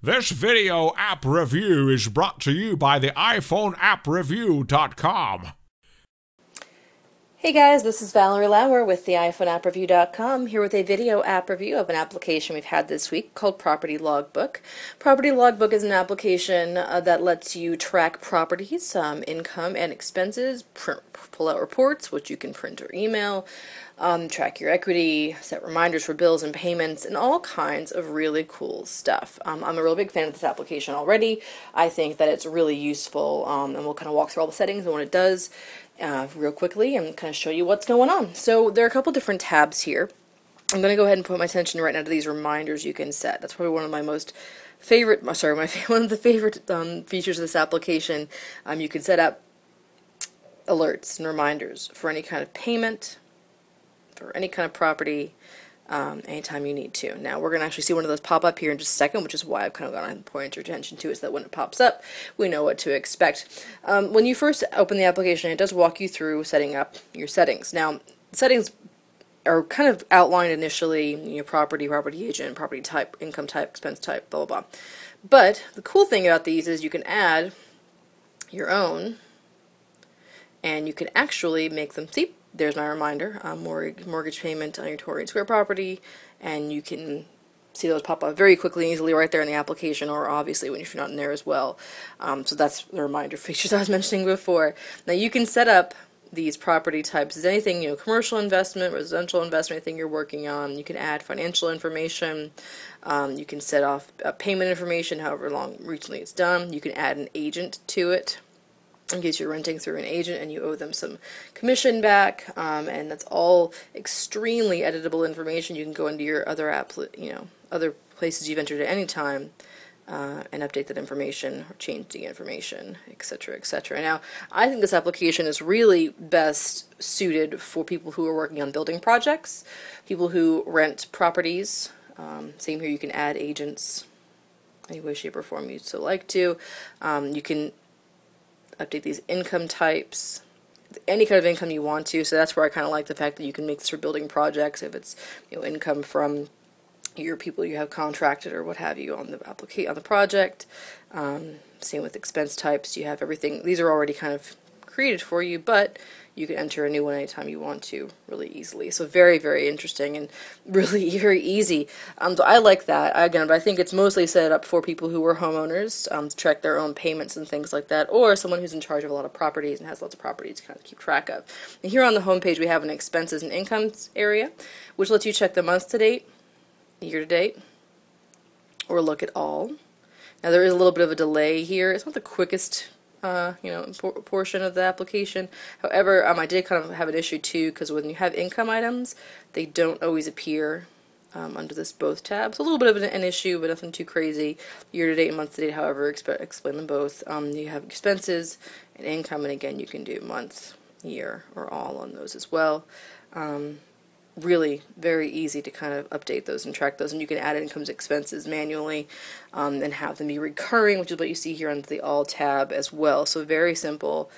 This video app review is brought to you by the iPhoneAppReview.com. Hey guys, this is Valerie Lauer with the iPhoneAppReview.com, here with a video app review of an application we've had this week called Property Logbook. Property Logbook is an application that lets you track properties, income and expenses, pull out reports, which you can print or email, track your equity, set reminders for bills and payments, and all kinds of really cool stuff. I'm a real big fan of this application already. I think that it's really useful, and we'll kind of walk through all the settings and what it does real quickly and kind of show you what's going on. So there are a couple different tabs here. I'm going to go ahead and put my attention right now to these reminders you can set. That's probably one of my most favorite, one of the favorite features of this application. You can set up alerts and reminders for any kind of payment, for any kind of property, anytime you need to. Now we're going to actually see one of those pop up here in just a second, which is why I've kind of gone to point your attention to it, so that when it pops up, we know what to expect. When you first open the application, it does walk you through setting up your settings. Now, settings are kind of outlined initially, your property agent, property type, income type, expense type, blah, blah, blah. But the cool thing about these is you can add your own, and you can actually make them, see, there's my reminder, mortgage payment on your Torrey Square property, and you can see those pop up very quickly and easily right there in the application, or obviously when you're not in there as well. So that's the reminder features I was mentioning before. Now you can set up these property types as anything, commercial investment, residential investment, anything you're working on. You can add financial information. You can set off payment information, however long recently it's done. You can add an agent to it, in case you're renting through an agent and you owe them some commission back, and that's all extremely editable information. You can go into your other other places you've entered at any time, and update that information or change the information, etc., etc. Now, I think this application is really best suited for people who are working on building projects, people who rent properties. Same here, you can add agents any way, shape, or form you'd so like to. You can update these income types, any kind of income you want to. So that's where I kind of like the fact that you can make this for building projects, if it's income from your people you have contracted or what have you on the project. Same with expense types. You have everything. These are already kind of created for you, but you can enter a new one anytime you want to really easily. So very, very interesting and really very easy. So I like that. Again, but I think it's mostly set up for people who are homeowners, to track their own payments and things like that, or someone who's in charge of a lot of properties and has lots of properties to kind of keep track of. And here on the home page we have an expenses and incomes area, which lets you check the month to date, year to date, or look at all. Now there is a little bit of a delay here. It's not the quickest portion of the application. However, I did kind of have an issue too, because when you have income items, they don't always appear under this both tab. So a little bit of an issue, but nothing too crazy. Year to date and month to date, however, explain them both. You have expenses and income, and again, you can do month, year, or all on those as well. Really very easy to kind of update those and track those, and you can add incomes, expenses manually, and have them be recurring, which is what you see here under the all tab as well. So very simple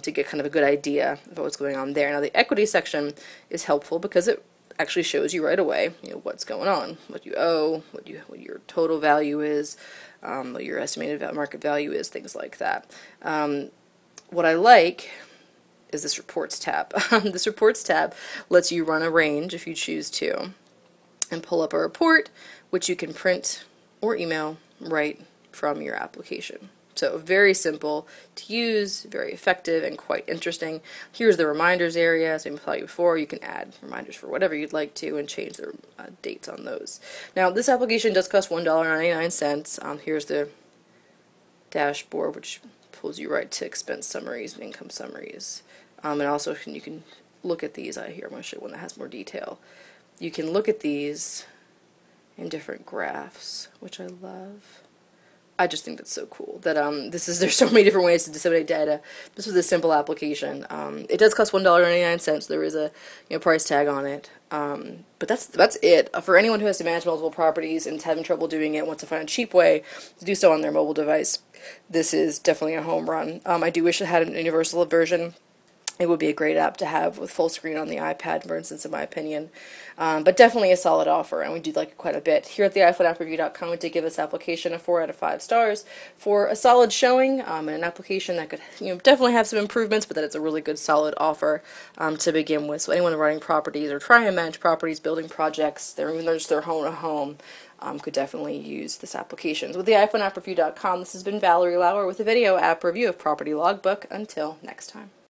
to get kind of a good idea of what's going on there. Now the equity section is helpful because it actually shows you right away what's going on, what you owe, what your total value is, what your estimated market value is, things like that. What I like is this reports tab. This reports tab lets you run a range if you choose to, and pull up a report which you can print or email right from your application. So very simple to use, very effective, and quite interesting. Here's the reminders area. As I told you before, you can add reminders for whatever you'd like to and change the dates on those. Now this application does cost $1.99. Here's the dashboard, which pulls you right to expense summaries and income summaries. And also you can look at these. Here I'm going to show you one that has more detail. You can look at these in different graphs, which I love. I just think that's so cool that there's so many different ways to disseminate data. This was a simple application. It does cost $1.99. There is a price tag on it. But that's it. For anyone who has to manage multiple properties and is having trouble doing it, wants to find a cheap way to do so on their mobile device, this is definitely a home run. I do wish it had a universal version. it would be a great app to have with full screen on the iPad, for instance, in my opinion. But definitely a solid offer, and we do like it quite a bit. Here at the iPhoneAppReview.com, we did give this application a 4 out of 5 stars for a solid showing, and an application that could definitely have some improvements, but that it's a really good solid offer to begin with. So anyone running properties or trying to manage properties, building projects, even though just their home, could definitely use this application. So with the iPhoneAppReview.com, this has been Valerie Lauer with a video app review of Property Logbook. Until next time.